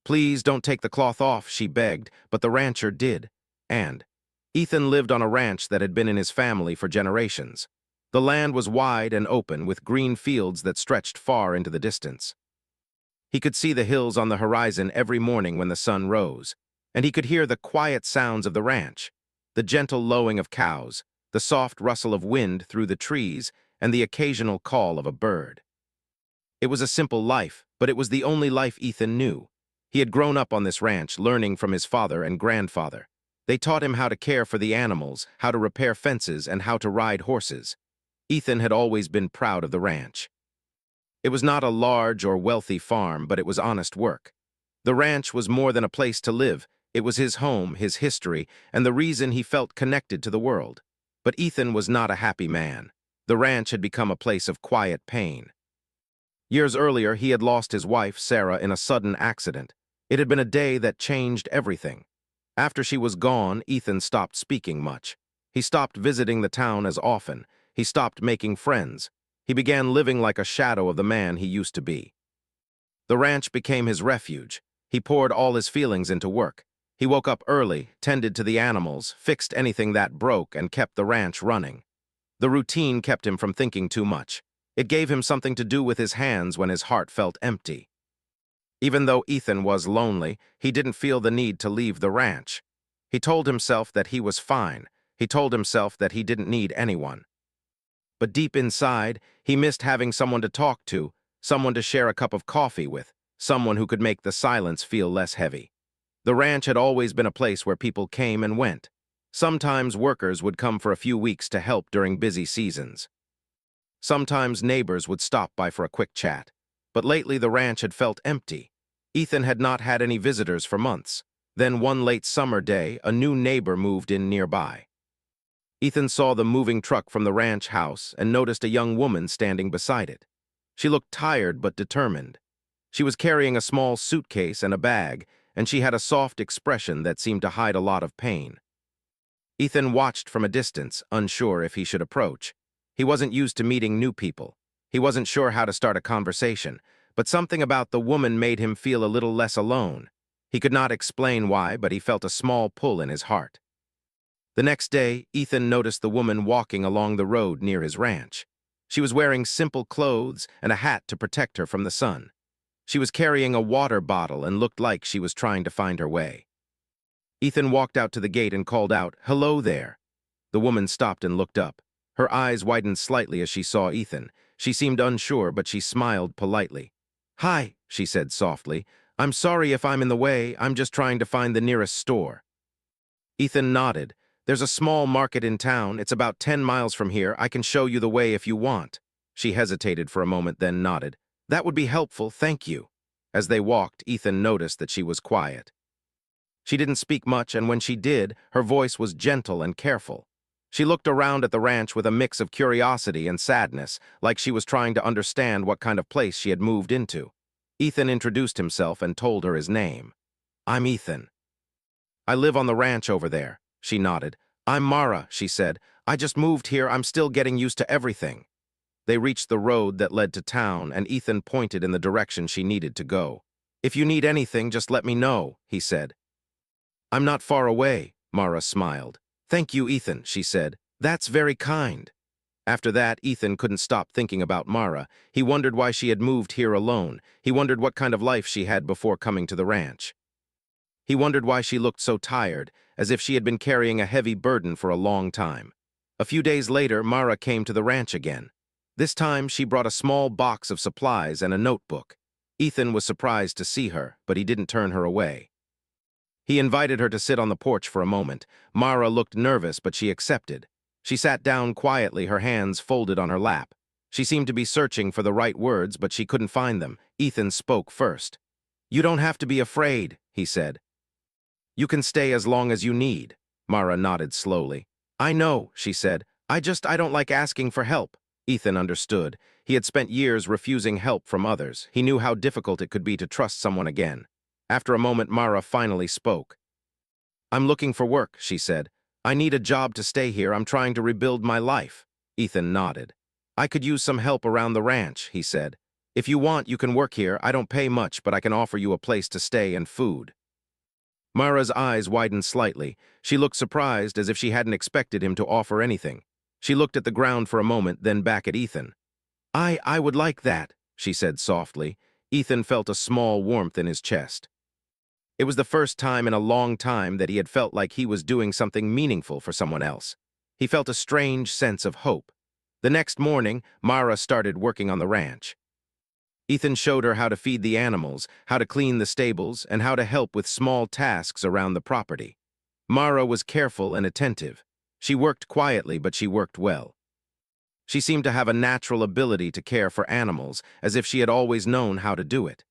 "Please don't take the cloth off," she begged, but the rancher did. And Ethan lived on a ranch that had been in his family for generations. The land was wide and open, with green fields that stretched far into the distance. He could see the hills on the horizon every morning when the sun rose, and he could hear the quiet sounds of the ranch, the gentle lowing of cows, the soft rustle of wind through the trees, and the occasional call of a bird. It was a simple life, but it was the only life Ethan knew. He had grown up on this ranch, learning from his father and grandfather. They taught him how to care for the animals, how to repair fences, and how to ride horses. Ethan had always been proud of the ranch. It was not a large or wealthy farm, but it was honest work. The ranch was more than a place to live. It was his home, his history, and the reason he felt connected to the world. But Ethan was not a happy man. The ranch had become a place of quiet pain. Years earlier, he had lost his wife, Sarah, in a sudden accident. It had been a day that changed everything. After she was gone, Ethan stopped speaking much. He stopped visiting the town as often. He stopped making friends. He began living like a shadow of the man he used to be. The ranch became his refuge. He poured all his feelings into work. He woke up early, tended to the animals, fixed anything that broke, and kept the ranch running. The routine kept him from thinking too much. It gave him something to do with his hands when his heart felt empty. Even though Ethan was lonely, he didn't feel the need to leave the ranch. He told himself that he was fine. He told himself that he didn't need anyone. But deep inside, he missed having someone to talk to, someone to share a cup of coffee with, someone who could make the silence feel less heavy. The ranch had always been a place where people came and went. Sometimes workers would come for a few weeks to help during busy seasons. Sometimes neighbors would stop by for a quick chat. But lately the ranch had felt empty. Ethan had not had any visitors for months. Then one late summer day, a new neighbor moved in nearby. Ethan saw the moving truck from the ranch house and noticed a young woman standing beside it. She looked tired but determined. She was carrying a small suitcase and a bag, and she had a soft expression that seemed to hide a lot of pain. Ethan watched from a distance, unsure if he should approach. He wasn't used to meeting new people. He wasn't sure how to start a conversation, but something about the woman made him feel a little less alone. He could not explain why, but he felt a small pull in his heart. The next day, Ethan noticed the woman walking along the road near his ranch. She was wearing simple clothes and a hat to protect her from the sun. She was carrying a water bottle and looked like she was trying to find her way. Ethan walked out to the gate and called out, "Hello there." The woman stopped and looked up. Her eyes widened slightly as she saw Ethan. She seemed unsure, but she smiled politely. "Hi," she said softly. "I'm sorry if I'm in the way. I'm just trying to find the nearest store." Ethan nodded. "There's a small market in town. It's about 10 miles from here. I can show you the way if you want." She hesitated for a moment, then nodded. "That would be helpful, thank you." As they walked, Ethan noticed that she was quiet. She didn't speak much, and when she did, her voice was gentle and careful. She looked around at the ranch with a mix of curiosity and sadness, like she was trying to understand what kind of place she had moved into. Ethan introduced himself and told her his name. "I'm Ethan. I live on the ranch over there." She nodded. "I'm Mara," she said. "I just moved here. I'm still getting used to everything." They reached the road that led to town, and Ethan pointed in the direction she needed to go. "If you need anything, just let me know," he said. "I'm not far away," Mara smiled. "Thank you, Ethan," she said. "That's very kind." After that, Ethan couldn't stop thinking about Mara. He wondered why she had moved here alone. He wondered what kind of life she had before coming to the ranch. He wondered why she looked so tired, as if she had been carrying a heavy burden for a long time. A few days later, Mara came to the ranch again. This time, she brought a small box of supplies and a notebook. Ethan was surprised to see her, but he didn't turn her away. He invited her to sit on the porch for a moment. Mara looked nervous, but she accepted. She sat down quietly, her hands folded on her lap. She seemed to be searching for the right words, but she couldn't find them. Ethan spoke first. "You don't have to be afraid," he said. "You can stay as long as you need." Mara nodded slowly. "I know," she said. I don't like asking for help." Ethan understood. He had spent years refusing help from others. He knew how difficult it could be to trust someone again. After a moment, Mara finally spoke. "I'm looking for work," she said. "I need a job to stay here. I'm trying to rebuild my life." Ethan nodded. "I could use some help around the ranch," he said. If you want, you can work here. I don't pay much, but I can offer you a place to stay and food. Mara's eyes widened slightly. She looked surprised, as if she hadn't expected him to offer anything. She looked at the ground for a moment, then back at Ethan. I would like that, she said softly. Ethan felt a small warmth in his chest. It was the first time in a long time that he had felt like he was doing something meaningful for someone else. He felt a strange sense of hope. The next morning, Mara started working on the ranch. Ethan showed her how to feed the animals, how to clean the stables, and how to help with small tasks around the property. Mara was careful and attentive. She worked quietly, but she worked well. She seemed to have a natural ability to care for animals, as if she had always known how to do it.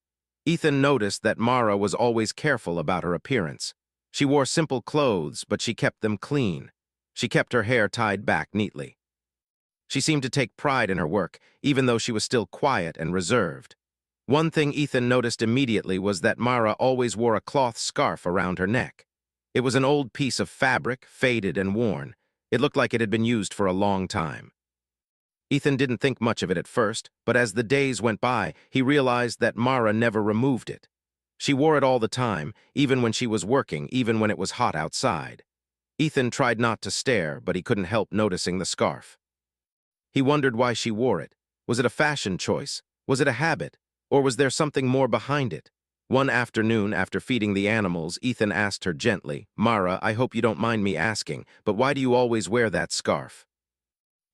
Ethan noticed that Mara was always careful about her appearance. She wore simple clothes, but she kept them clean. She kept her hair tied back neatly. She seemed to take pride in her work, even though she was still quiet and reserved. One thing Ethan noticed immediately was that Mara always wore a cloth scarf around her neck. It was an old piece of fabric, faded and worn. It looked like it had been used for a long time. Ethan didn't think much of it at first, but as the days went by, he realized that Mara never removed it. She wore it all the time, even when she was working, even when it was hot outside. Ethan tried not to stare, but he couldn't help noticing the scarf. He wondered why she wore it. Was it a fashion choice? Was it a habit? Or was there something more behind it? One afternoon, after feeding the animals, Ethan asked her gently, "Mara, I hope you don't mind me asking, but why do you always wear that scarf?"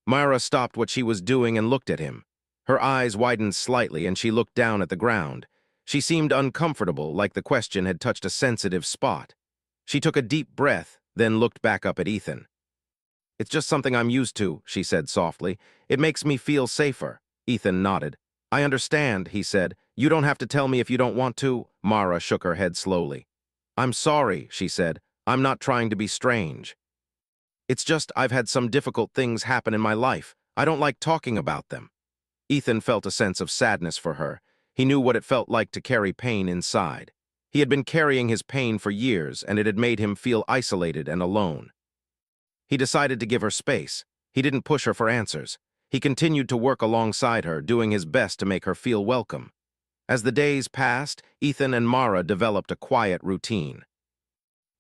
Mara stopped what she was doing and looked at him. Her eyes widened slightly and she looked down at the ground. She seemed uncomfortable, like the question had touched a sensitive spot. She took a deep breath, then looked back up at Ethan. "It's just something I'm used to," she said softly. "It makes me feel safer." Ethan nodded. "I understand," he said. "You don't have to tell me if you don't want to." Mara shook her head slowly. "I'm sorry," she said. "I'm not trying to be strange. It's just I've had some difficult things happen in my life. I don't like talking about them." Ethan felt a sense of sadness for her. He knew what it felt like to carry pain inside. He had been carrying his pain for years, and it had made him feel isolated and alone. He decided to give her space. He didn't push her for answers. He continued to work alongside her, doing his best to make her feel welcome. As the days passed, Ethan and Mara developed a quiet routine.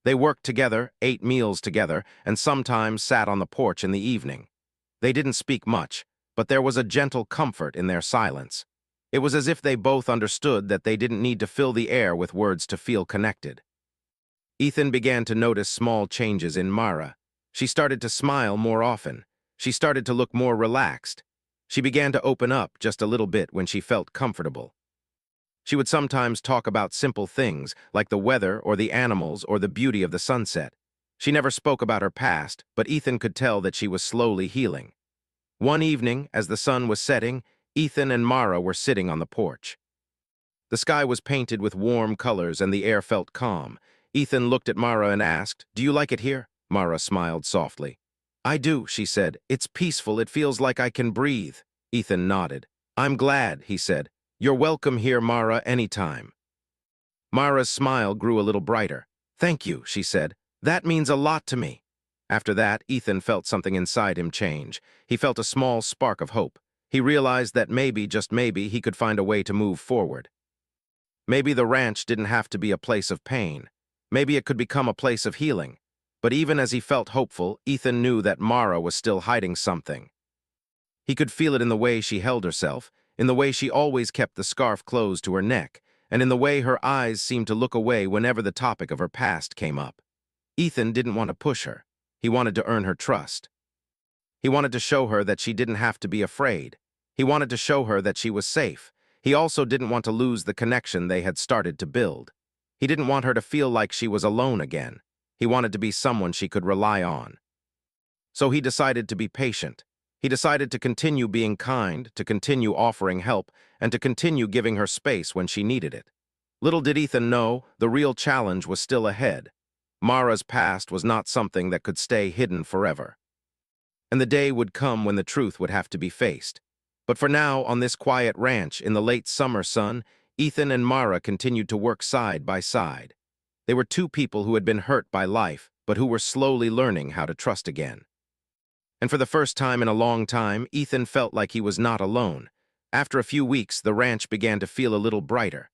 They worked together, ate meals together, and sometimes sat on the porch in the evening. They didn't speak much, but there was a gentle comfort in their silence. It was as if they both understood that they didn't need to fill the air with words to feel connected. Ethan began to notice small changes in Mara. She started to smile more often. She started to look more relaxed. She began to open up just a little bit when she felt comfortable. She would sometimes talk about simple things, like the weather or the animals or the beauty of the sunset. She never spoke about her past, but Ethan could tell that she was slowly healing. One evening, as the sun was setting, Ethan and Mara were sitting on the porch. The sky was painted with warm colors and the air felt calm. Ethan looked at Mara and asked, "Do you like it here?" Mara smiled softly. "I do," she said. "It's peaceful. It feels like I can breathe." Ethan nodded. "I'm glad," he said. "You're welcome here, Mara, anytime." Mara's smile grew a little brighter. "Thank you," she said. "That means a lot to me." After that, Ethan felt something inside him change. He felt a small spark of hope. He realized that maybe, just maybe, he could find a way to move forward. Maybe the ranch didn't have to be a place of pain. Maybe it could become a place of healing. But even as he felt hopeful, Ethan knew that Mara was still hiding something. He could feel it in the way she held herself, in the way she always kept the scarf closed to her neck, and in the way her eyes seemed to look away whenever the topic of her past came up. Ethan didn't want to push her. He wanted to earn her trust. He wanted to show her that she didn't have to be afraid. He wanted to show her that she was safe. He also didn't want to lose the connection they had started to build. He didn't want her to feel like she was alone again. He wanted to be someone she could rely on. So he decided to be patient. He decided to continue being kind, to continue offering help, and to continue giving her space when she needed it. Little did Ethan know, the real challenge was still ahead. Mara's past was not something that could stay hidden forever. And the day would come when the truth would have to be faced. But for now, on this quiet ranch in the late summer sun, Ethan and Mara continued to work side by side. They were two people who had been hurt by life, but who were slowly learning how to trust again. And for the first time in a long time, Ethan felt like he was not alone. After a few weeks, the ranch began to feel a little brighter.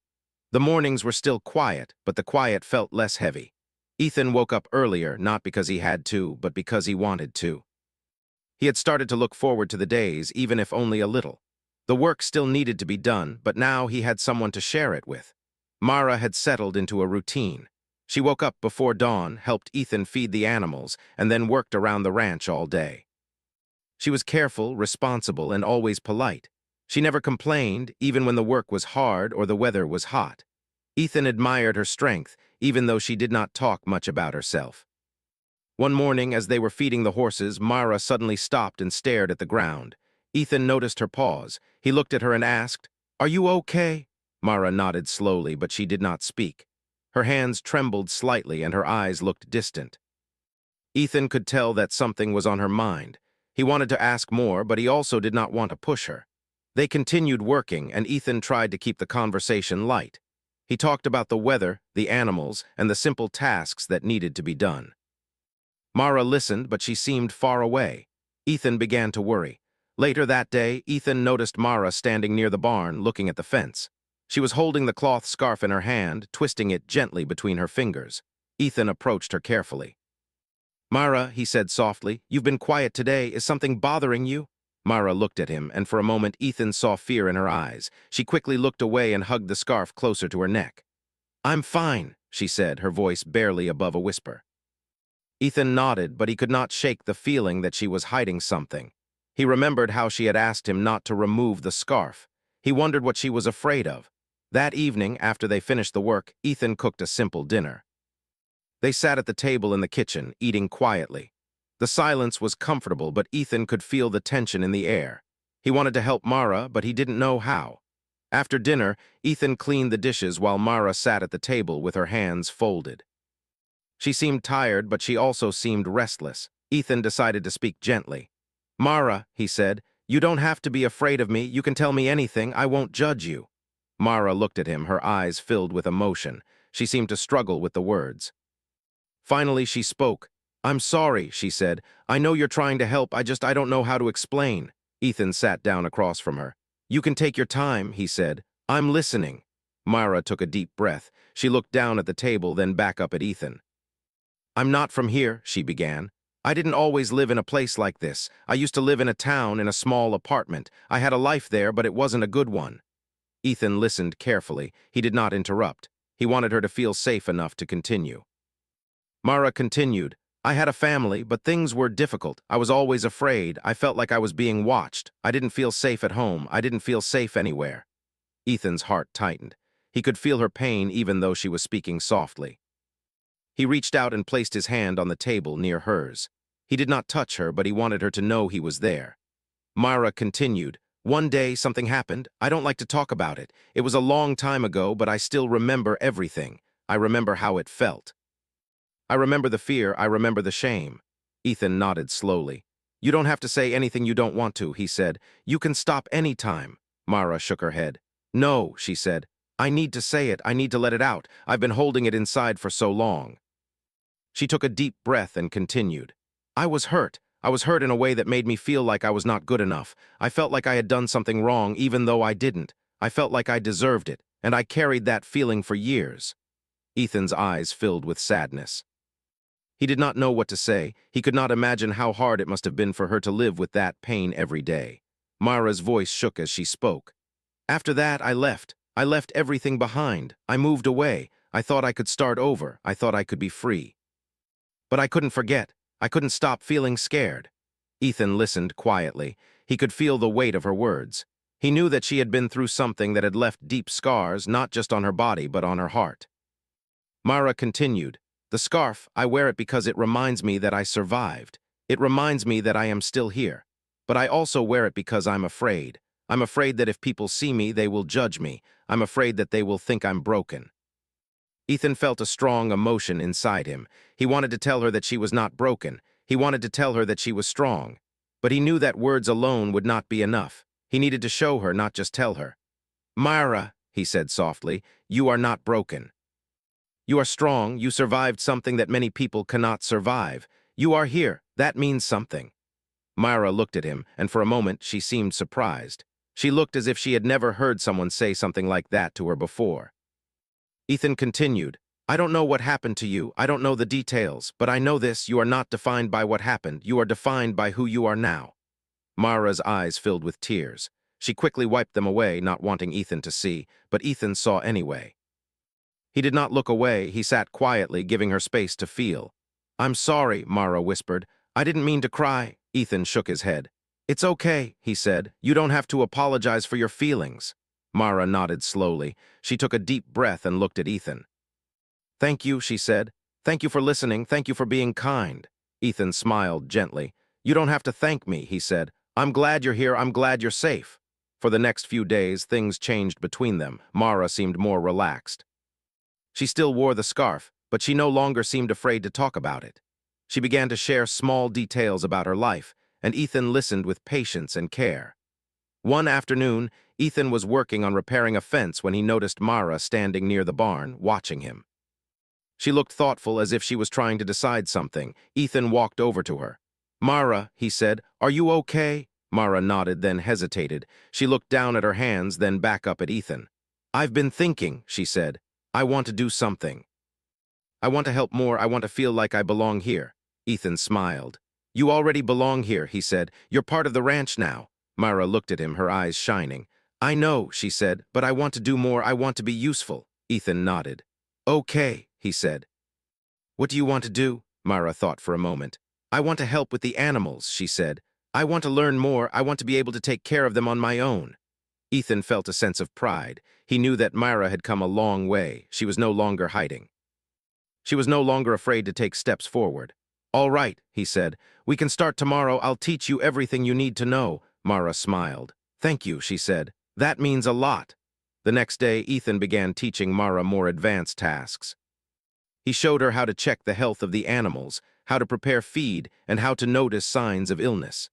The mornings were still quiet, but the quiet felt less heavy. Ethan woke up earlier, not because he had to, but because he wanted to. He had started to look forward to the days, even if only a little. The work still needed to be done, but now he had someone to share it with. Mara had settled into a routine. She woke up before dawn, helped Ethan feed the animals, and then worked around the ranch all day. She was careful, responsible, and always polite. She never complained, even when the work was hard or the weather was hot. Ethan admired her strength, even though she did not talk much about herself. One morning, as they were feeding the horses, Mara suddenly stopped and stared at the ground. Ethan noticed her pause. He looked at her and asked, "Are you okay?" Mara nodded slowly, but she did not speak. Her hands trembled slightly and her eyes looked distant. Ethan could tell that something was on her mind. He wanted to ask more, but he also did not want to push her. They continued working, and Ethan tried to keep the conversation light. He talked about the weather, the animals, and the simple tasks that needed to be done. Mara listened, but she seemed far away. Ethan began to worry. Later that day, Ethan noticed Mara standing near the barn, looking at the fence. She was holding the cloth scarf in her hand, twisting it gently between her fingers. Ethan approached her carefully. "Mara," he said softly, "you've been quiet today. Is something bothering you?" Mara looked at him, and for a moment Ethan saw fear in her eyes. She quickly looked away and hugged the scarf closer to her neck. "I'm fine," she said, her voice barely above a whisper. Ethan nodded, but he could not shake the feeling that she was hiding something. He remembered how she had asked him not to remove the scarf. He wondered what she was afraid of. That evening, after they finished the work, Ethan cooked a simple dinner. They sat at the table in the kitchen, eating quietly. The silence was comfortable, but Ethan could feel the tension in the air. He wanted to help Mara, but he didn't know how. After dinner, Ethan cleaned the dishes while Mara sat at the table with her hands folded. She seemed tired, but she also seemed restless. Ethan decided to speak gently. "Mara," he said, "you don't have to be afraid of me. You can tell me anything. I won't judge you." Mara looked at him, her eyes filled with emotion. She seemed to struggle with the words. Finally, she spoke. "I'm sorry," she said. "I know you're trying to help. I don't know how to explain." Ethan sat down across from her. "You can take your time," he said. "I'm listening." Mara took a deep breath. She looked down at the table, then back up at Ethan. "I'm not from here," she began. "I didn't always live in a place like this. I used to live in a town in a small apartment. I had a life there, but it wasn't a good one." Ethan listened carefully. He did not interrupt. He wanted her to feel safe enough to continue. Mara continued, "I had a family, but things were difficult. I was always afraid. I felt like I was being watched. I didn't feel safe at home. I didn't feel safe anywhere." Ethan's heart tightened. He could feel her pain even though she was speaking softly. He reached out and placed his hand on the table near hers. He did not touch her, but he wanted her to know he was there. Mara continued, "One day something happened. I don't like to talk about it. It was a long time ago, but I still remember everything. I remember how it felt. I remember the fear, I remember the shame." Ethan nodded slowly. "You don't have to say anything you don't want to," he said. "You can stop any time." Mara shook her head. "No," she said. "I need to say it. I need to let it out. I've been holding it inside for so long." She took a deep breath and continued. "I was hurt. I was hurt in a way that made me feel like I was not good enough. I felt like I had done something wrong, even though I didn't. I felt like I deserved it, and I carried that feeling for years." Ethan's eyes filled with sadness. He did not know what to say. He could not imagine how hard it must have been for her to live with that pain every day. Mara's voice shook as she spoke. "After that, I left. I left everything behind. I moved away. I thought I could start over. I thought I could be free. But I couldn't forget. I couldn't stop feeling scared." Ethan listened quietly. He could feel the weight of her words. He knew that she had been through something that had left deep scars, not just on her body, but on her heart. Mara continued, "The scarf, I wear it because it reminds me that I survived. It reminds me that I am still here. But I also wear it because I'm afraid. I'm afraid that if people see me, they will judge me. I'm afraid that they will think I'm broken." Ethan felt a strong emotion inside him. He wanted to tell her that she was not broken. He wanted to tell her that she was strong. But he knew that words alone would not be enough. He needed to show her, not just tell her. "Myra," he said softly, "you are not broken. You are strong. You survived something that many people cannot survive. You are here. That means something." Myra looked at him, and for a moment she seemed surprised. She looked as if she had never heard someone say something like that to her before. Ethan continued, I don't know what happened to you, I don't know the details, but I know this, you are not defined by what happened, you are defined by who you are now. Mara's eyes filled with tears. She quickly wiped them away, not wanting Ethan to see, but Ethan saw anyway. He did not look away, he sat quietly, giving her space to feel. I'm sorry, Mara whispered. I didn't mean to cry. Ethan shook his head. It's okay, he said. You don't have to apologize for your feelings. Mara nodded slowly. She took a deep breath and looked at Ethan. Thank you, she said. Thank you for listening, thank you for being kind. Ethan smiled gently. You don't have to thank me, he said. I'm glad you're here, I'm glad you're safe. For the next few days, things changed between them. Mara seemed more relaxed. She still wore the scarf, but she no longer seemed afraid to talk about it. She began to share small details about her life, and Ethan listened with patience and care. One afternoon, Ethan was working on repairing a fence when he noticed Mara standing near the barn, watching him. She looked thoughtful, as if she was trying to decide something. Ethan walked over to her. Mara, he said, are you okay? Mara nodded, then hesitated. She looked down at her hands, then back up at Ethan. I've been thinking, she said. I want to do something. I want to help more, I want to feel like I belong here. Ethan smiled. You already belong here, he said. You're part of the ranch now. Mara looked at him, her eyes shining. I know, she said, but I want to do more, I want to be useful. Ethan nodded. Okay, he said. What do you want to do? Mara thought for a moment. I want to help with the animals, she said. I want to learn more, I want to be able to take care of them on my own. Ethan felt a sense of pride. He knew that Mara had come a long way. She was no longer hiding. She was no longer afraid to take steps forward. All right, he said. We can start tomorrow. I'll teach you everything you need to know. Mara smiled. Thank you, she said. That means a lot. The next day, Ethan began teaching Mara more advanced tasks. He showed her how to check the health of the animals, how to prepare feed, and how to notice signs of illness.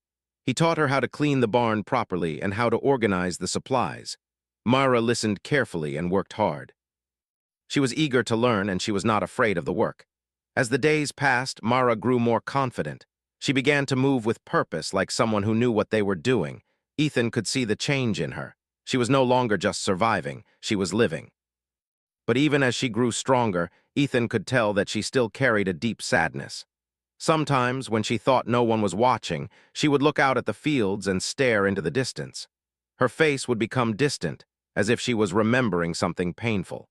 He taught her how to clean the barn properly and how to organize the supplies. Mara listened carefully and worked hard. She was eager to learn, and she was not afraid of the work. As the days passed, Mara grew more confident. She began to move with purpose, like someone who knew what they were doing. Ethan could see the change in her. She was no longer just surviving, she was living. But even as she grew stronger, Ethan could tell that she still carried a deep sadness. Sometimes, when she thought no one was watching, she would look out at the fields and stare into the distance. Her face would become distant, as if she was remembering something painful.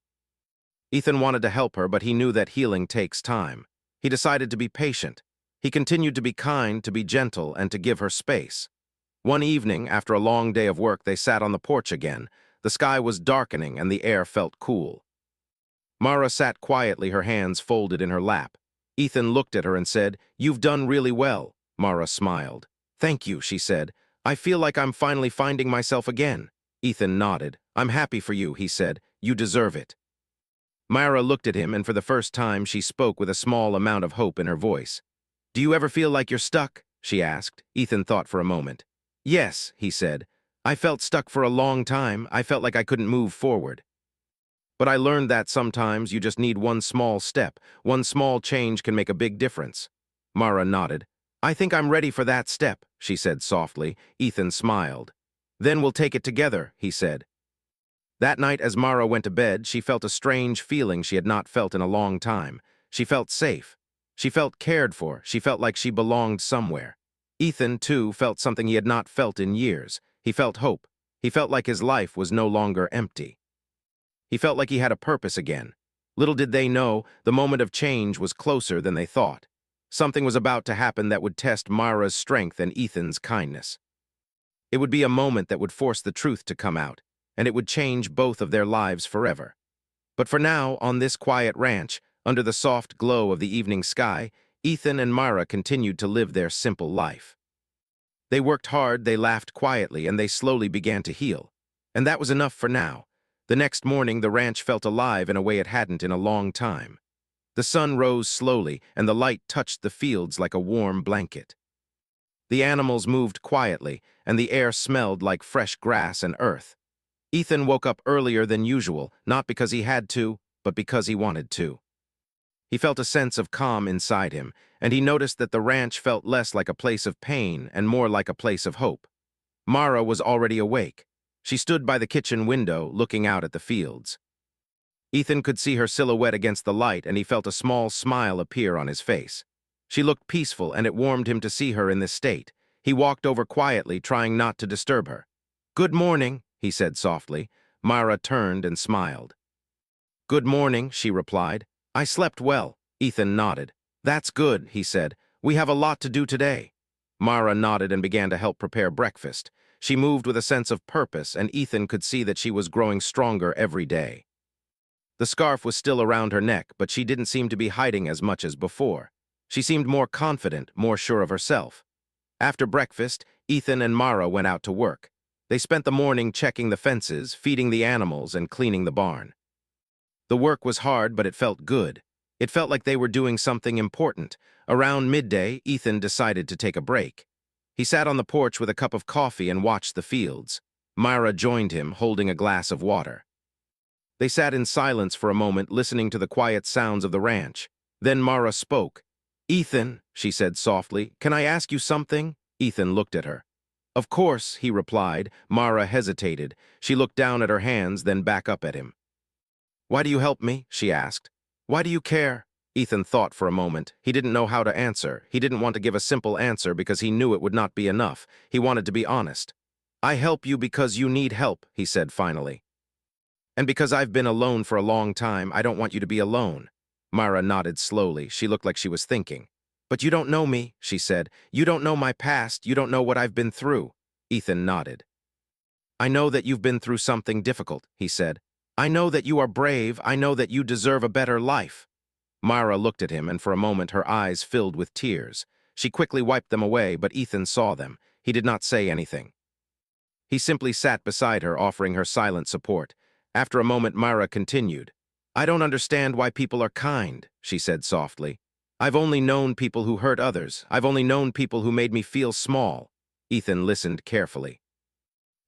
Ethan wanted to help her, but he knew that healing takes time. He decided to be patient. He continued to be kind, to be gentle, and to give her space. One evening, after a long day of work, they sat on the porch again. The sky was darkening and the air felt cool. Mara sat quietly, her hands folded in her lap. Ethan looked at her and said, You've done really well. Mara smiled. Thank you, she said. I feel like I'm finally finding myself again. Ethan nodded. I'm happy for you, he said. You deserve it. Mara looked at him, and for the first time she spoke with a small amount of hope in her voice. Do you ever feel like you're stuck? She asked. Ethan thought for a moment. Yes, he said. I felt stuck for a long time. I felt like I couldn't move forward. But I learned that sometimes you just need one small step. One small change can make a big difference. Mara nodded. I think I'm ready for that step, she said softly. Ethan smiled. Then we'll take it together, he said. That night, as Mara went to bed, she felt a strange feeling she had not felt in a long time. She felt safe. She felt cared for. She felt like she belonged somewhere. Ethan, too, felt something he had not felt in years. He felt hope. He felt like his life was no longer empty. He felt like he had a purpose again. Little did they know, the moment of change was closer than they thought. Something was about to happen that would test Mara's strength and Ethan's kindness. It would be a moment that would force the truth to come out, and it would change both of their lives forever. But for now, on this quiet ranch, under the soft glow of the evening sky, Ethan and Mara continued to live their simple life. They worked hard, they laughed quietly, and they slowly began to heal. And that was enough for now. The next morning, the ranch felt alive in a way it hadn't in a long time. The sun rose slowly, and the light touched the fields like a warm blanket. The animals moved quietly, and the air smelled like fresh grass and earth. Ethan woke up earlier than usual, not because he had to, but because he wanted to. He felt a sense of calm inside him, and he noticed that the ranch felt less like a place of pain and more like a place of hope. Mara was already awake. She stood by the kitchen window, looking out at the fields. Ethan could see her silhouette against the light, and he felt a small smile appear on his face. She looked peaceful, and it warmed him to see her in this state. He walked over quietly, trying not to disturb her. "Good morning," he said softly. Myra turned and smiled. "Good morning," she replied. "I slept well." Ethan nodded. "That's good," he said. "We have a lot to do today." Myra nodded and began to help prepare breakfast. She moved with a sense of purpose, and Ethan could see that she was growing stronger every day. The scarf was still around her neck, but she didn't seem to be hiding as much as before. She seemed more confident, more sure of herself. After breakfast, Ethan and Myra went out to work. They spent the morning checking the fences, feeding the animals, and cleaning the barn. The work was hard, but it felt good. It felt like they were doing something important. Around midday, Ethan decided to take a break. He sat on the porch with a cup of coffee and watched the fields. Myra joined him, holding a glass of water. They sat in silence for a moment, listening to the quiet sounds of the ranch. Then Myra spoke. "Ethan," she said softly, "can I ask you something?" Ethan looked at her. "Of course," he replied. Myra hesitated. She looked down at her hands, then back up at him. "Why do you help me?" she asked. "Why do you care?" Ethan thought for a moment. He didn't know how to answer. He didn't want to give a simple answer because he knew it would not be enough. He wanted to be honest. "I help you because you need help," he said finally. "And because I've been alone for a long time, I don't want you to be alone." Myra nodded slowly. She looked like she was thinking. "But you don't know me," she said. "You don't know my past. You don't know what I've been through." Ethan nodded. "I know that you've been through something difficult," he said. "I know that you are brave. I know that you deserve a better life." Myra looked at him, and for a moment her eyes filled with tears. She quickly wiped them away, but Ethan saw them. He did not say anything. He simply sat beside her, offering her silent support. After a moment, Myra continued. "I don't understand why people are kind," she said softly. "I've only known people who hurt others. I've only known people who made me feel small." Ethan listened carefully.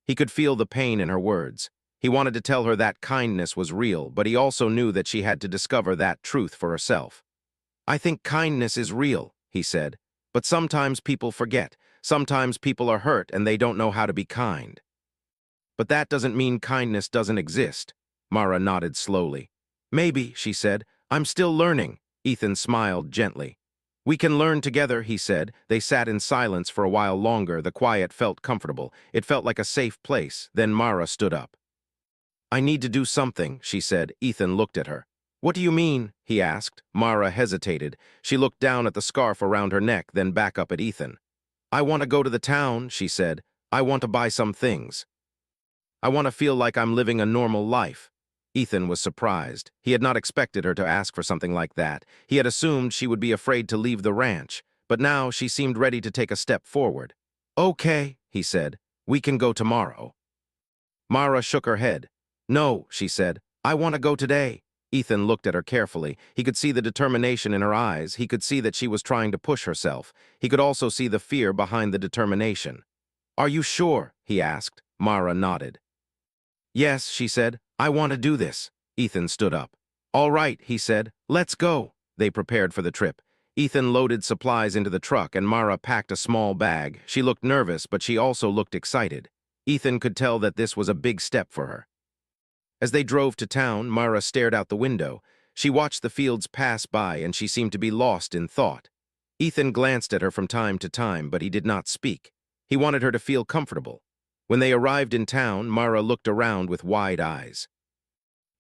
He could feel the pain in her words. He wanted to tell her that kindness was real, but he also knew that she had to discover that truth for herself. "I think kindness is real," he said, "but sometimes people forget. Sometimes people are hurt and they don't know how to be kind." "But that doesn't mean kindness doesn't exist." Myra nodded slowly. "Maybe," she said. "I'm still learning." Ethan smiled gently. "We can learn together," he said. They sat in silence for a while longer. The quiet felt comfortable. It felt like a safe place. Then Myra stood up. "I need to do something," she said. Ethan looked at her. "What do you mean?" he asked. Myra hesitated. She looked down at the scarf around her neck, then back up at Ethan. "I want to go to the town," she said. "I want to buy some things. I want to feel like I'm living a normal life." Ethan was surprised. He had not expected her to ask for something like that. He had assumed she would be afraid to leave the ranch, but now she seemed ready to take a step forward. "Okay," he said. "We can go tomorrow." Myra shook her head. "No," she said. "I want to go today." Ethan looked at her carefully. He could see the determination in her eyes. He could see that she was trying to push herself. He could also see the fear behind the determination. "Are you sure?" he asked. Myra nodded. "Yes," she said. "I want to do this." Ethan stood up. "All right," he said. "Let's go." They prepared for the trip. Ethan loaded supplies into the truck, and Myra packed a small bag. She looked nervous, but she also looked excited. Ethan could tell that this was a big step for her. As they drove to town, Myra stared out the window. She watched the fields pass by, and she seemed to be lost in thought. Ethan glanced at her from time to time, but he did not speak. He wanted her to feel comfortable. When they arrived in town, Myra looked around with wide eyes.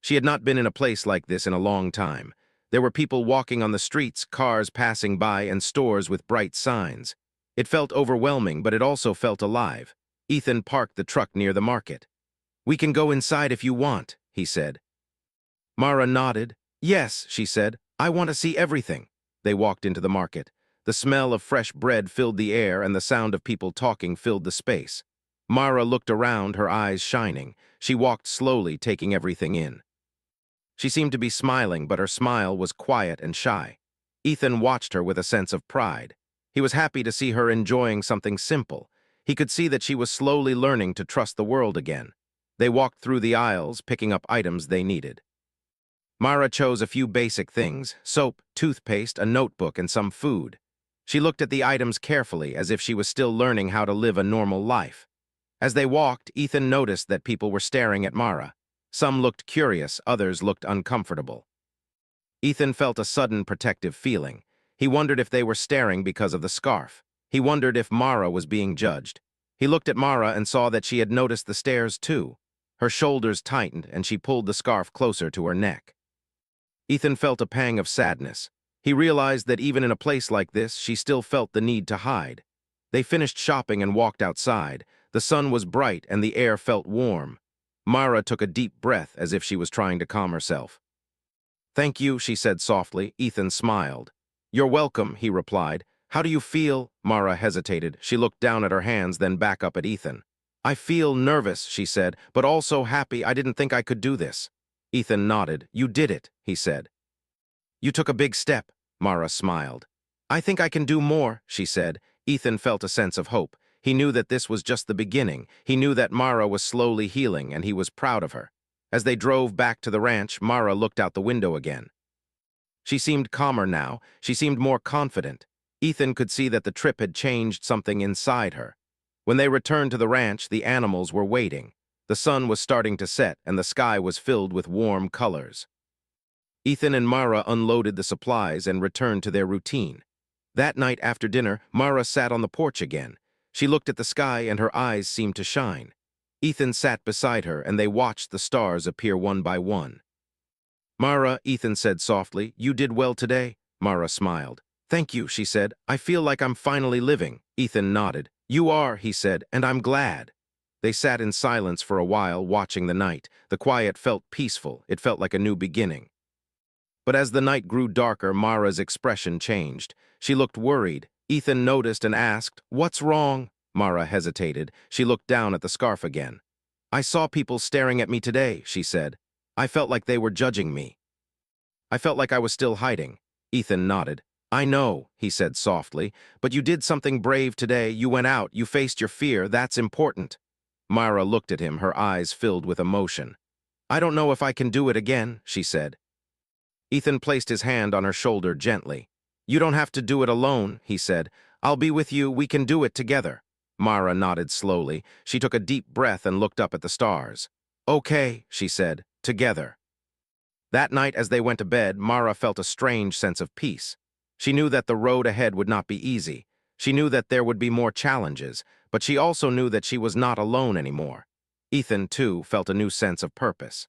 She had not been in a place like this in a long time. There were people walking on the streets, cars passing by, and stores with bright signs. It felt overwhelming, but it also felt alive. Ethan parked the truck near the market. "We can go inside if you want," he said. Myra nodded. "Yes," she said. "I want to see everything." They walked into the market. The smell of fresh bread filled the air, and the sound of people talking filled the space. Myra looked around, her eyes shining. She walked slowly, taking everything in. She seemed to be smiling, but her smile was quiet and shy. Ethan watched her with a sense of pride. He was happy to see her enjoying something simple. He could see that she was slowly learning to trust the world again. They walked through the aisles, picking up items they needed. Myra chose a few basic things: soap, toothpaste, a notebook, and some food. She looked at the items carefully, as if she was still learning how to live a normal life. As they walked, Ethan noticed that people were staring at Mara. Some looked curious, others looked uncomfortable. Ethan felt a sudden protective feeling. He wondered if they were staring because of the scarf. He wondered if Mara was being judged. He looked at Mara and saw that she had noticed the stares too. Her shoulders tightened and she pulled the scarf closer to her neck. Ethan felt a pang of sadness. He realized that even in a place like this, she still felt the need to hide. They finished shopping and walked outside. The sun was bright and the air felt warm. Mara took a deep breath as if she was trying to calm herself. "Thank you," she said softly. Ethan smiled. "You're welcome," he replied. "How do you feel?" Mara hesitated. She looked down at her hands, then back up at Ethan. "I feel nervous," she said, "but also happy. I didn't think I could do this." Ethan nodded. "You did it," he said. "You took a big step," Mara smiled. "I think I can do more," she said. Ethan felt a sense of hope. He knew that this was just the beginning. He knew that Mara was slowly healing, and he was proud of her. As they drove back to the ranch, Mara looked out the window again. She seemed calmer now. She seemed more confident. Ethan could see that the trip had changed something inside her. When they returned to the ranch, the animals were waiting. The sun was starting to set, and the sky was filled with warm colors. Ethan and Mara unloaded the supplies and returned to their routine. That night after dinner, Mara sat on the porch again. She looked at the sky and her eyes seemed to shine. Ethan sat beside her and they watched the stars appear one by one. "Mara," Ethan said softly, "you did well today." Mara smiled. "Thank you," she said. "I feel like I'm finally living." Ethan nodded. "You are," he said, "and I'm glad." They sat in silence for a while, watching the night. The quiet felt peaceful. It felt like a new beginning. But as the night grew darker, Mara's expression changed. She looked worried. Ethan noticed and asked, "What's wrong?" Mara hesitated. She looked down at the scarf again. "I saw people staring at me today," she said. "I felt like they were judging me. I felt like I was still hiding." Ethan nodded. "I know," he said softly, "but you did something brave today. You went out, you faced your fear. That's important." Mara looked at him, her eyes filled with emotion. "I don't know if I can do it again," she said. Ethan placed his hand on her shoulder gently. "You don't have to do it alone," he said. "I'll be with you. We can do it together." Mara nodded slowly. She took a deep breath and looked up at the stars. "Okay," she said, "together." That night, as they went to bed, Mara felt a strange sense of peace. She knew that the road ahead would not be easy. She knew that there would be more challenges, but she also knew that she was not alone anymore. Ethan, too, felt a new sense of purpose.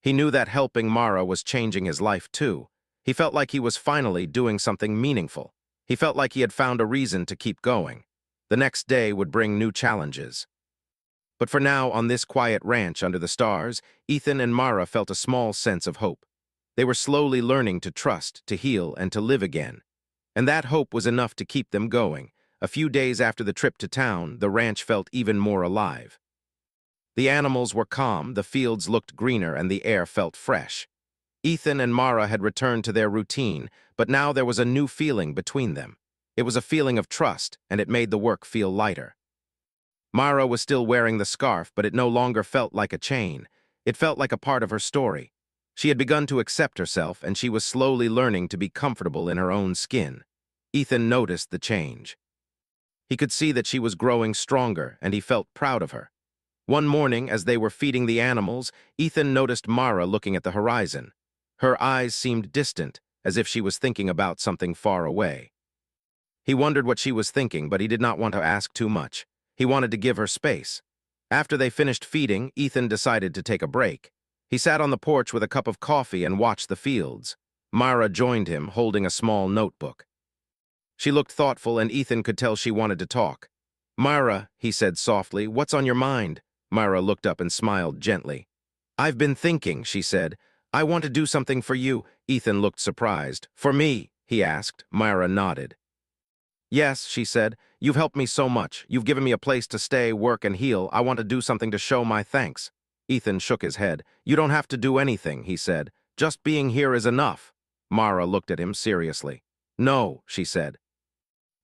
He knew that helping Mara was changing his life, too. He felt like he was finally doing something meaningful. He felt like he had found a reason to keep going. The next day would bring new challenges. But for now, on this quiet ranch under the stars, Ethan and Mara felt a small sense of hope. They were slowly learning to trust, to heal, and to live again. And that hope was enough to keep them going. A few days after the trip to town, the ranch felt even more alive. The animals were calm, the fields looked greener, and the air felt fresh. Ethan and Mara had returned to their routine, but now there was a new feeling between them. It was a feeling of trust, and it made the work feel lighter. Mara was still wearing the scarf, but it no longer felt like a chain. It felt like a part of her story. She had begun to accept herself, and she was slowly learning to be comfortable in her own skin. Ethan noticed the change. He could see that she was growing stronger, and he felt proud of her. One morning, as they were feeding the animals, Ethan noticed Mara looking at the horizon. Her eyes seemed distant, as if she was thinking about something far away. He wondered what she was thinking, but he did not want to ask too much. He wanted to give her space. After they finished feeding, Ethan decided to take a break. He sat on the porch with a cup of coffee and watched the fields. Mara joined him, holding a small notebook. She looked thoughtful, and Ethan could tell she wanted to talk. "Mara," he said softly, "what's on your mind?" Mara looked up and smiled gently. "I've been thinking," she said. "I want to do something for you." Ethan looked surprised. "For me?" he asked. Mara nodded. "Yes," she said. "You've helped me so much. You've given me a place to stay, work, and heal. I want to do something to show my thanks." Ethan shook his head. "You don't have to do anything," he said. "Just being here is enough." Mara looked at him seriously. "No," she said.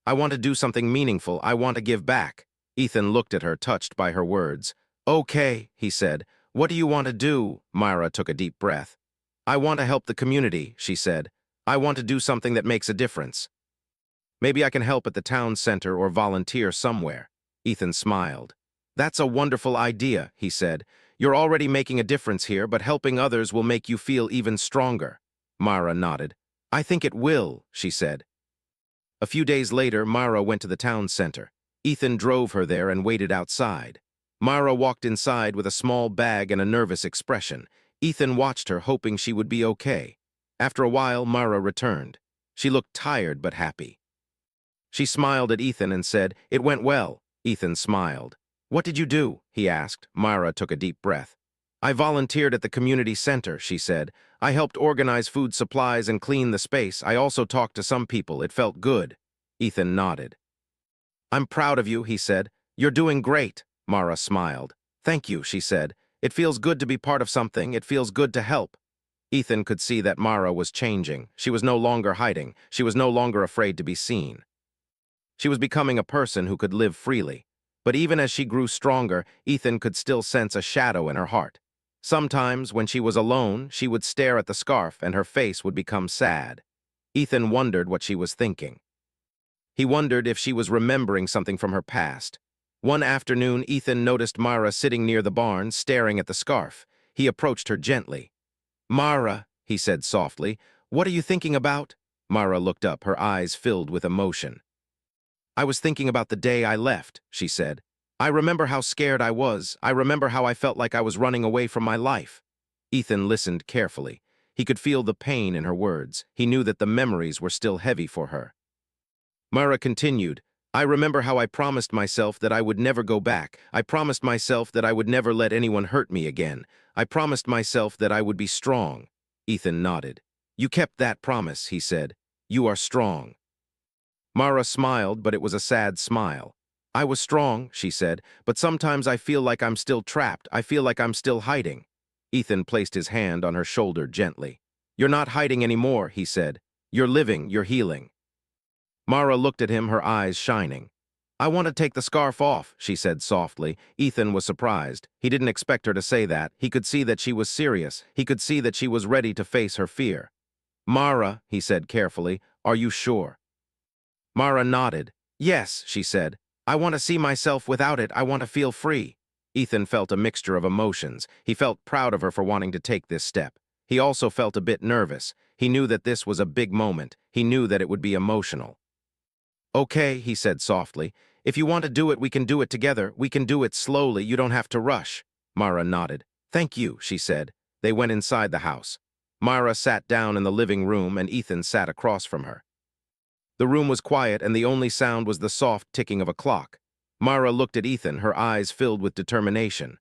"I want to do something meaningful. I want to give back." Ethan looked at her, touched by her words. "Okay," he said. "What do you want to do?" Mara took a deep breath. "I want to help the community," she said. "I want to do something that makes a difference. Maybe I can help at the town center or volunteer somewhere." Ethan smiled. That's a wonderful idea, he said. You're already making a difference here, but helping others will make you feel even stronger. Mara nodded. I think it will, she said. A few days later, Mara went to the town center. Ethan drove her there and waited outside. Mara walked inside with a small bag and a nervous expression. Ethan watched her, hoping she would be okay. After a while, Mara returned. She looked tired but happy. She smiled at Ethan and said, "It went well." Ethan smiled. "What did you do?" he asked. Mara took a deep breath. "I volunteered at the community center," she said. "I helped organize food supplies and clean the space. I also talked to some people. It felt good." Ethan nodded. "I'm proud of you," he said. "You're doing great." Mara smiled. "Thank you," she said. "It feels good to be part of something. It feels good to help." Ethan could see that Mara was changing. She was no longer hiding. She was no longer afraid to be seen. She was becoming a person who could live freely. But even as she grew stronger, Ethan could still sense a shadow in her heart. Sometimes, when she was alone, she would stare at the scarf and her face would become sad. Ethan wondered what she was thinking. He wondered if she was remembering something from her past. One afternoon, Ethan noticed Mara sitting near the barn, staring at the scarf. He approached her gently. "Mara," he said softly, "what are you thinking about?" Mara looked up, her eyes filled with emotion. "I was thinking about the day I left," she said. "I remember how scared I was. I remember how I felt like I was running away from my life." Ethan listened carefully. He could feel the pain in her words. He knew that the memories were still heavy for her. Mara continued, "I remember how I promised myself that I would never go back. I promised myself that I would never let anyone hurt me again. I promised myself that I would be strong." Ethan nodded. "You kept that promise," he said. "You are strong." Mara smiled, but it was a sad smile. "I was strong," she said, "but sometimes I feel like I'm still trapped. I feel like I'm still hiding." Ethan placed his hand on her shoulder gently. "You're not hiding anymore," he said. "You're living, you're healing." Mara looked at him, her eyes shining. "I want to take the scarf off," she said softly. Ethan was surprised. He didn't expect her to say that. He could see that she was serious. He could see that she was ready to face her fear. "Mara," he said carefully, "are you sure?" Mara nodded. "Yes," she said. "I want to see myself without it. I want to feel free." Ethan felt a mixture of emotions. He felt proud of her for wanting to take this step. He also felt a bit nervous. He knew that this was a big moment. He knew that it would be emotional. "Okay," he said softly. "If you want to do it, we can do it together. We can do it slowly. You don't have to rush." Mara nodded. "Thank you," she said. They went inside the house. Mara sat down in the living room and Ethan sat across from her. The room was quiet and the only sound was the soft ticking of a clock. Mara looked at Ethan, her eyes filled with determination.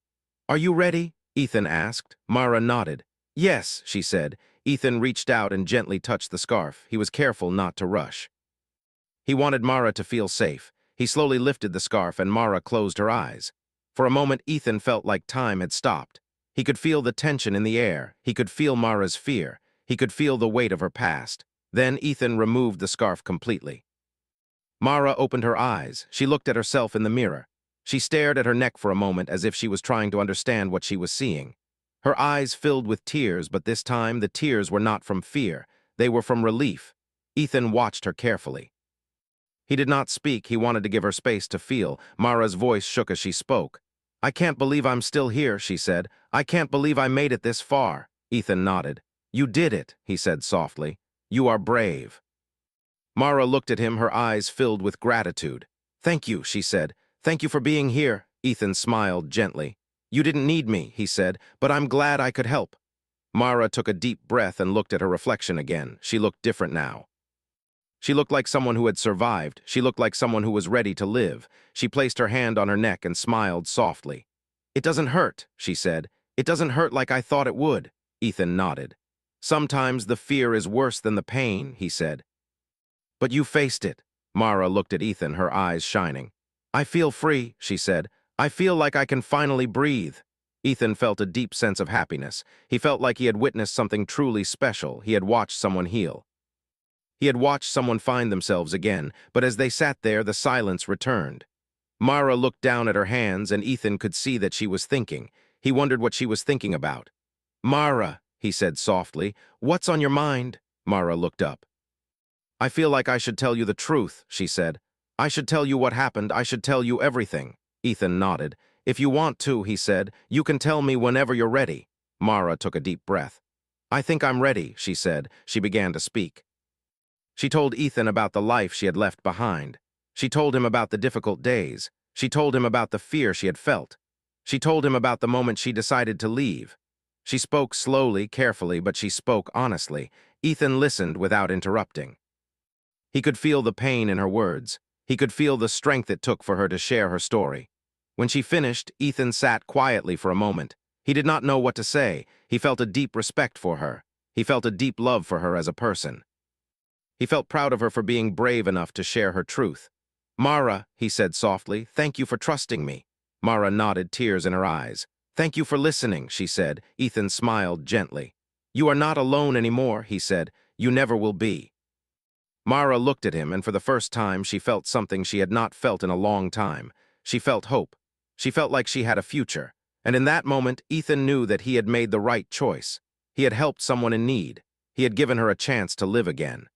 "Are you ready?" Ethan asked. Mara nodded. "Yes," she said. Ethan reached out and gently touched the scarf. He was careful not to rush. He wanted Mara to feel safe. He slowly lifted the scarf and Mara closed her eyes. For a moment, Ethan felt like time had stopped. He could feel the tension in the air. He could feel Mara's fear. He could feel the weight of her past. Then Ethan removed the scarf completely. Mara opened her eyes. She looked at herself in the mirror. She stared at her neck for a moment as if she was trying to understand what she was seeing. Her eyes filled with tears, but this time the tears were not from fear. They were from relief. Ethan watched her carefully. He did not speak. He wanted to give her space to feel. Mara's voice shook as she spoke. "I can't believe I'm still here," she said. "I can't believe I made it this far." Ethan nodded. "You did it," he said softly. "You are brave." Mara looked at him, her eyes filled with gratitude. "Thank you," she said. "Thank you for being here." Ethan smiled gently. "You didn't need me," he said, "but I'm glad I could help." Mara took a deep breath and looked at her reflection again. She looked different now. She looked like someone who had survived. She looked like someone who was ready to live. She placed her hand on her neck and smiled softly. "It doesn't hurt," she said. "It doesn't hurt like I thought it would." Ethan nodded. "Sometimes the fear is worse than the pain," he said. "But you faced it." Mara looked at Ethan, her eyes shining. "I feel free," she said. "I feel like I can finally breathe." Ethan felt a deep sense of happiness. He felt like he had witnessed something truly special. He had watched someone heal. He had watched someone find themselves again, but as they sat there, the silence returned. Mara looked down at her hands, and Ethan could see that she was thinking. He wondered what she was thinking about. "Mara," he said softly, "what's on your mind?" Mara looked up. "I feel like I should tell you the truth," she said. "I should tell you what happened. I should tell you everything." Ethan nodded. If you want to, he said, you can tell me whenever you're ready. Mara took a deep breath. I think I'm ready, she said. She began to speak. She told Ethan about the life she had left behind. She told him about the difficult days. She told him about the fear she had felt. She told him about the moment she decided to leave. She spoke slowly, carefully, but she spoke honestly. Ethan listened without interrupting. He could feel the pain in her words. He could feel the strength it took for her to share her story. When she finished, Ethan sat quietly for a moment. He did not know what to say. He felt a deep respect for her. He felt a deep love for her as a person. He felt proud of her for being brave enough to share her truth. Mara, he said softly, thank you for trusting me. Mara nodded, tears in her eyes. Thank you for listening, she said. Ethan smiled gently. You are not alone anymore, he said. You never will be. Mara looked at him, and for the first time she felt something she had not felt in a long time. She felt hope. She felt like she had a future. And in that moment, Ethan knew that he had made the right choice. He had helped someone in need. He had given her a chance to live again.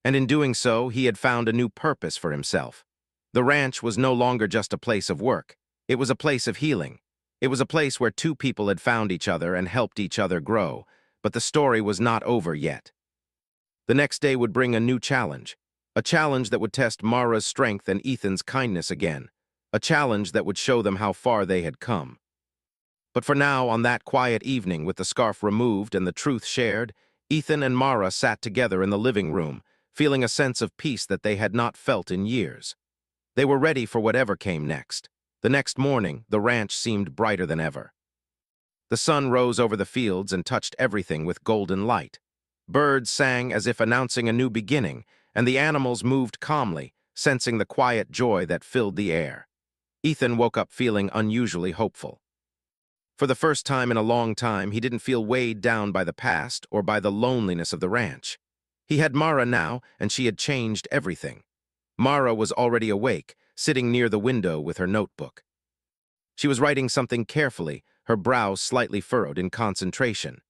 And in doing so, he had found a new purpose for himself. The ranch was no longer just a place of work. It was a place of healing. It was a place where two people had found each other and helped each other grow. But the story was not over yet. The next day would bring a new challenge. A challenge that would test Mara's strength and Ethan's kindness again. A challenge that would show them how far they had come. But for now, on that quiet evening with the scarf removed and the truth shared, Ethan and Mara sat together in the living room, feeling a sense of peace that they had not felt in years. They were ready for whatever came next. The next morning, the ranch seemed brighter than ever. The sun rose over the fields and touched everything with golden light. Birds sang as if announcing a new beginning, and the animals moved calmly, sensing the quiet joy that filled the air. Ethan woke up feeling unusually hopeful. For the first time in a long time, he didn't feel weighed down by the past or by the loneliness of the ranch. He had Mara now, and she had changed everything. Mara was already awake, sitting near the window with her notebook. She was writing something carefully, her brows slightly furrowed in concentration.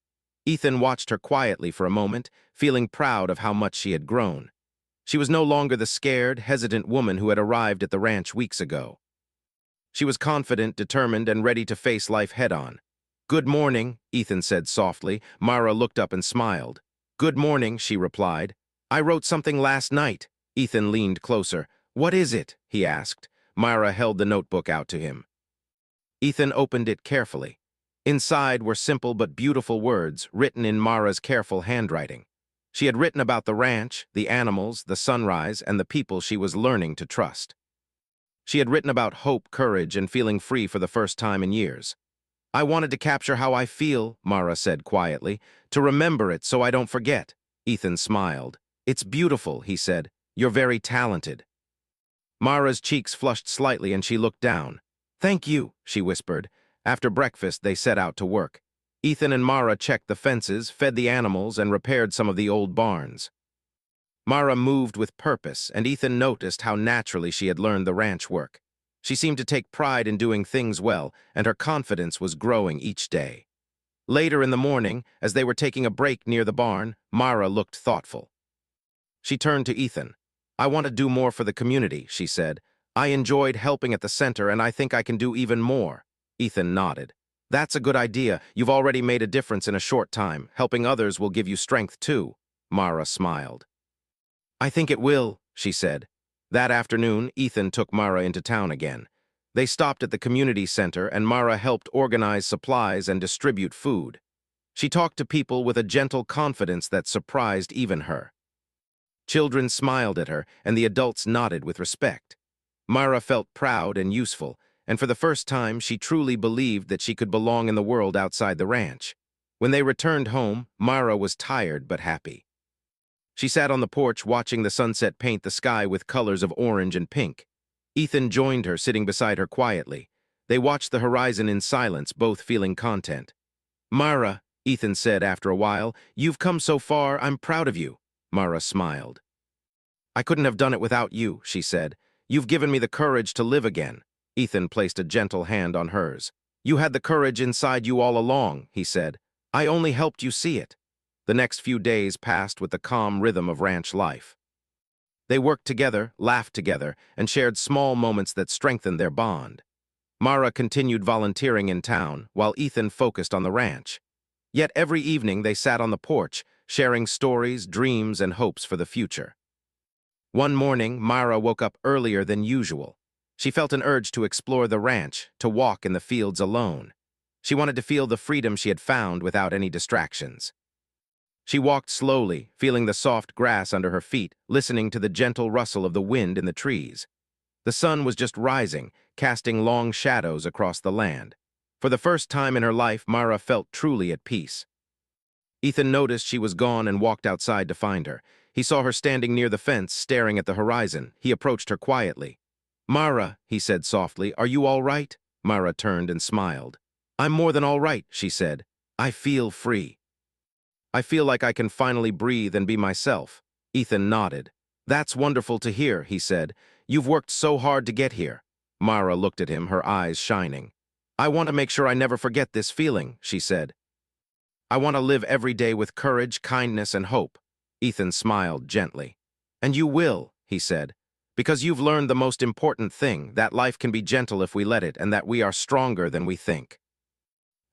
Ethan watched her quietly for a moment, feeling proud of how much she had grown. She was no longer the scared, hesitant woman who had arrived at the ranch weeks ago. She was confident, determined, and ready to face life head-on. Good morning, Ethan said softly. Mara looked up and smiled. Good morning, she replied. I wrote something last night. Ethan leaned closer. What is it? He asked. Mara held the notebook out to him. Ethan opened it carefully. Inside were simple but beautiful words, written in Mara's careful handwriting. She had written about the ranch, the animals, the sunrise, and the people she was learning to trust. She had written about hope, courage, and feeling free for the first time in years. I wanted to capture how I feel, Mara said quietly, to remember it so I don't forget. Ethan smiled. It's beautiful, he said. You're very talented. Mara's cheeks flushed slightly and she looked down. Thank you, she whispered. After breakfast, they set out to work. Ethan and Mara checked the fences, fed the animals, and repaired some of the old barns. Mara moved with purpose, and Ethan noticed how naturally she had learned the ranch work. She seemed to take pride in doing things well, and her confidence was growing each day. Later in the morning, as they were taking a break near the barn, Mara looked thoughtful. She turned to Ethan. I want to do more for the community, she said. I enjoyed helping at the center, and I think I can do even more. Ethan nodded. That's a good idea. You've already made a difference in a short time. Helping others will give you strength, too. Mara smiled. I think it will, she said. That afternoon, Ethan took Mara into town again. They stopped at the community center, and Mara helped organize supplies and distribute food. She talked to people with a gentle confidence that surprised even her. Children smiled at her, and the adults nodded with respect. Mara felt proud and useful, and for the first time she truly believed that she could belong in the world outside the ranch. When they returned home, Mara was tired but happy. She sat on the porch watching the sunset paint the sky with colors of orange and pink. Ethan joined her, sitting beside her quietly. They watched the horizon in silence, both feeling content. Mara, Ethan said after a while, you've come so far, I'm proud of you. Mara smiled. I couldn't have done it without you, she said. You've given me the courage to live again. Ethan placed a gentle hand on hers. You had the courage inside you all along, he said. I only helped you see it. The next few days passed with the calm rhythm of ranch life. They worked together, laughed together, and shared small moments that strengthened their bond. Mara continued volunteering in town, while Ethan focused on the ranch. Yet every evening they sat on the porch, sharing stories, dreams, and hopes for the future. One morning, Mara woke up earlier than usual. She felt an urge to explore the ranch, to walk in the fields alone. She wanted to feel the freedom she had found without any distractions. She walked slowly, feeling the soft grass under her feet, listening to the gentle rustle of the wind in the trees. The sun was just rising, casting long shadows across the land. For the first time in her life, Mara felt truly at peace. Ethan noticed she was gone and walked outside to find her. He saw her standing near the fence, staring at the horizon. He approached her quietly. "Mara," he said softly, "are you all right?" Mara turned and smiled. "I'm more than all right," she said. "I feel free. I feel like I can finally breathe and be myself." Ethan nodded. "That's wonderful to hear," he said. "You've worked so hard to get here." Mara looked at him, her eyes shining. "I want to make sure I never forget this feeling," she said. "I want to live every day with courage, kindness, and hope." Ethan smiled gently. "And you will," he said, "because you've learned the most important thing, that life can be gentle if we let it, and that we are stronger than we think."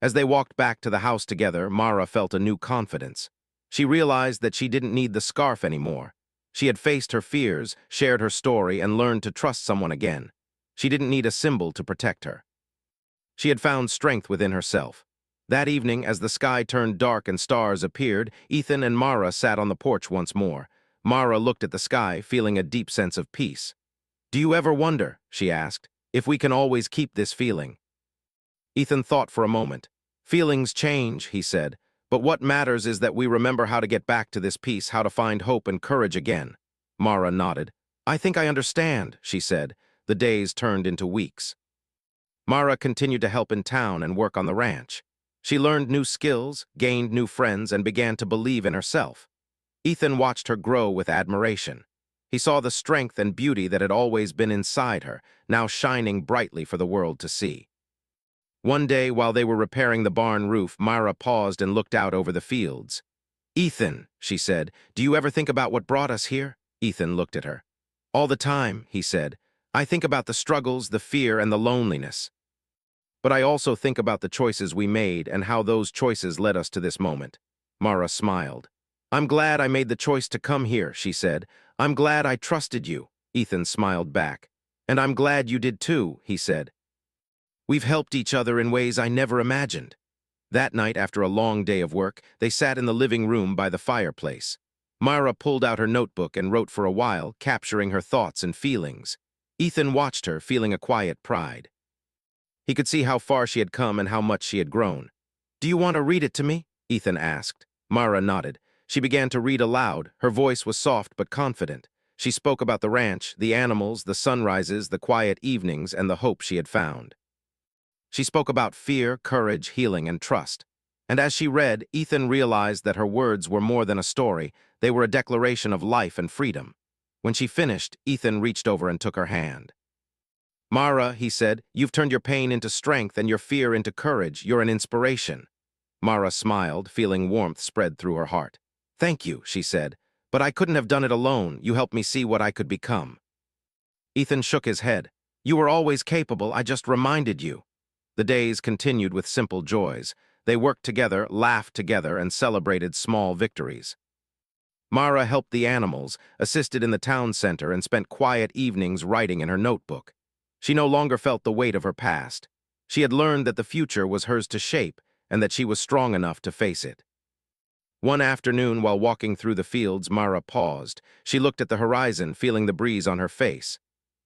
As they walked back to the house together, Mara felt a new confidence. She realized that she didn't need the scarf anymore. She had faced her fears, shared her story, and learned to trust someone again. She didn't need a symbol to protect her. She had found strength within herself. That evening, as the sky turned dark and stars appeared, Ethan and Mara sat on the porch once more. Mara looked at the sky, feeling a deep sense of peace. "Do you ever wonder," she asked, "if we can always keep this feeling?" Ethan thought for a moment. "Feelings change," he said, "but what matters is that we remember how to get back to this peace, how to find hope and courage again." Mara nodded. "I think I understand," she said. The days turned into weeks. Mara continued to help in town and work on the ranch. She learned new skills, gained new friends, and began to believe in herself. Ethan watched her grow with admiration. He saw the strength and beauty that had always been inside her, now shining brightly for the world to see. One day, while they were repairing the barn roof, Mara paused and looked out over the fields. "Ethan," she said, "do you ever think about what brought us here?" Ethan looked at her. "All the time," he said. "I think about the struggles, the fear, and the loneliness. But I also think about the choices we made and how those choices led us to this moment." Mara smiled. "I'm glad I made the choice to come here," she said. "I'm glad I trusted you." Ethan smiled back. "And I'm glad you did too," he said. "We've helped each other in ways I never imagined." That night, after a long day of work, they sat in the living room by the fireplace. Mara pulled out her notebook and wrote for a while, capturing her thoughts and feelings. Ethan watched her, feeling a quiet pride. He could see how far she had come and how much she had grown. "Do you want to read it to me?" Ethan asked. Mara nodded. She began to read aloud. Her voice was soft but confident. She spoke about the ranch, the animals, the sunrises, the quiet evenings, and the hope she had found. She spoke about fear, courage, healing, and trust. And as she read, Ethan realized that her words were more than a story. They were a declaration of life and freedom. When she finished, Ethan reached over and took her hand. "Mara," he said, "you've turned your pain into strength and your fear into courage. You're an inspiration." Mara smiled, feeling warmth spread through her heart. "Thank you," she said, "but I couldn't have done it alone. You helped me see what I could become." Ethan shook his head. "You were always capable. I just reminded you." The days continued with simple joys. They worked together, laughed together, and celebrated small victories. Mara helped the animals, assisted in the town center, and spent quiet evenings writing in her notebook. She no longer felt the weight of her past. She had learned that the future was hers to shape, and that she was strong enough to face it. One afternoon, while walking through the fields, Mara paused. She looked at the horizon, feeling the breeze on her face.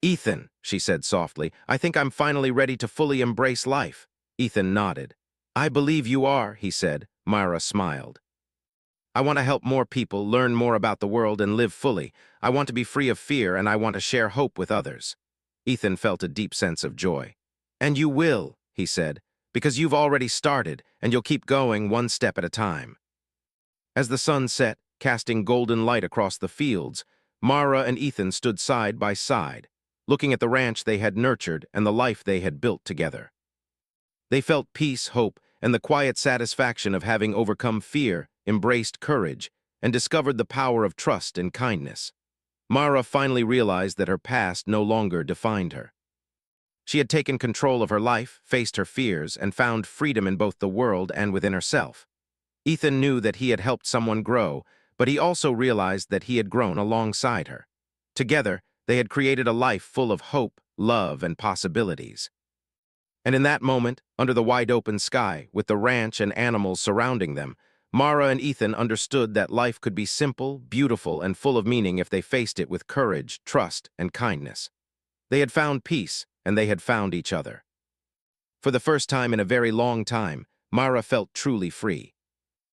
"Ethan," she said softly, "I think I'm finally ready to fully embrace life." Ethan nodded. "I believe you are," he said. Mara smiled. "I want to help more people, learn more about the world, and live fully. I want to be free of fear, and I want to share hope with others." Ethan felt a deep sense of joy. "And you will," he said, "because you've already started, and you'll keep going one step at a time." As the sun set, casting golden light across the fields, Mara and Ethan stood side by side, looking at the ranch they had nurtured and the life they had built together. They felt peace, hope, and the quiet satisfaction of having overcome fear, embraced courage, and discovered the power of trust and kindness. Mara finally realized that her past no longer defined her. She had taken control of her life, faced her fears, and found freedom in both the world and within herself. Ethan knew that he had helped someone grow, but he also realized that he had grown alongside her. Together, they had created a life full of hope, love, and possibilities. And in that moment, under the wide-open sky, with the ranch and animals surrounding them, Mara and Ethan understood that life could be simple, beautiful, and full of meaning if they faced it with courage, trust, and kindness. They had found peace, and they had found each other. For the first time in a very long time, Mara felt truly free.